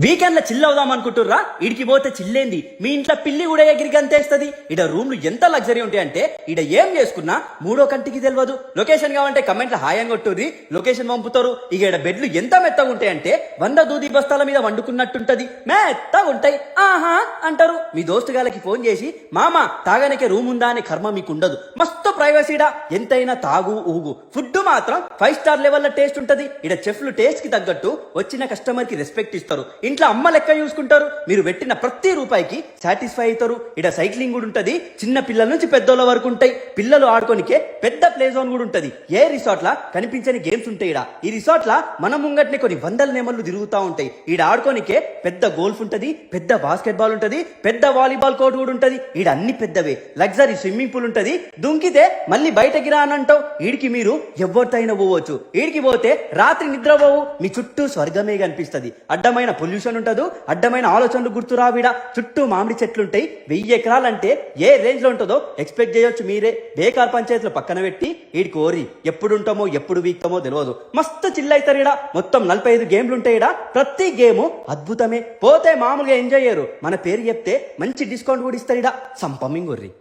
వీకెండ్ల chill అవుదాం అనుకుంటుర్రా? ఇడికి పోతే చిల్లేంది, మీ ఇంట్లో పిల్లి కూడా ఎగిరి గంతేస్తుంది. ఇడ రూమ్లు ఎంత లగ్జరీ ఉంటాయంటే ఇడ ఏం చేసుకున్నా మూడో కంటికి తెలియదు. లొకేషన్ కావాలంటే కమెంట్ల హాయం కొట్టుర్రి, లొకేషన్ పంపుతారు. ఇక ఇడ బెడ్లు ఎంత మెత్తగా ఉంటాయంటే 100 దూది బస్తాల మీద వండుకున్నట్టుంటది, మెత్తగా ఉంటాయి. ఆహా అంటారు. మీ దోస్తు గాలకి ఫోన్ చేసి మామ తాగనికే రూమ్ ఉందా అనే కర్మ మీకు ఉండదు. మస్తు ప్రైవసీడా, ఎంతైనా తాగు ఊగు. ఫుడ్ మాత్రం 5 స్టార్ లెవెల్ టేస్ట్ ఉంటది. ఇడ చెఫ్లు టేస్ట్ కి తగ్గట్టు వచ్చిన కస్టమర్ కి రెస్పెక్ట్ ఇస్తారు. ఇంట్లో అమ్మ లెక్క చూసుకుంటారు. మీరు పెట్టిన ప్రతి రూపాయికి సాటిస్ఫై అవుతారు. ఇక్కడ సైక్లింగ్ కూడా ఉంటది, చిన్న పిల్లల నుంచి పెద్దోళ్ళ వరకు ఉంటాయి. పిల్లలు ఆడుకోనికే పెద్ద ప్లే జోన్ కూడా ఉంటది. ఏ రిసార్ట్ లా కనిపించని గేమ్స్ ఉంటాయి. ఈ రిసార్ట్ లా మన ముంగట్నే కొన్ని వందల నెమళ్ళు తిరుగుతూ ఉంటాయి. ఈడ ఆడుకోనికే పెద్ద గోల్ఫ్ ఉంటది, పెద్ద బాస్కెట్ బాల్ ఉంటది, పెద్ద వాలీబాల్ కోర్ట్ కూడా ఉంటది. ఈడ అన్ని పెద్దవే. లగ్జరీ స్విమ్మింగ్ పూల్ ఉంటది. దుంకితే మళ్ళీ బయటకి రా అని అంటావు. ఈడికి మీరు ఎవరితైనా పోవచ్చు. ఈడికి పోతే రాత్రి నిద్రపోవు, మీ చుట్టూ స్వర్గమే కనిపిస్తది. అడ్డమైన పొల్యూషన్ ఉంటదు, అడ్డమైన ఆలోచనలు గుర్తురావిడ. చుట్టూ మామిడి చెట్లుంటాయి. 1000 ఎకరాలంటే ఏ రేంజ్ లో ఉంటుందో ఎక్స్పెక్ట్ చేయొచ్చు మీరే. బేకార్ పంచాయతీలు పక్కన పెట్టి ఈడికి ఓరి ఎప్పుడు ఉంటామో ఎప్పుడు వీక్తామో తెలియదు. మస్తు చిల్లైతారు. ఈడ మొత్తం 45 గేమ్లు ఉంటాయి. ఈడ ప్రతి గేము అద్భుతమే. పోతే మామూలుగా ఎంజాయ్ చేయరు. మన పేరు చెప్తే మంచి డిస్కౌంట్ కూడా ఇస్తారు. ఈడ సంపమింగ్ ఒర్రి.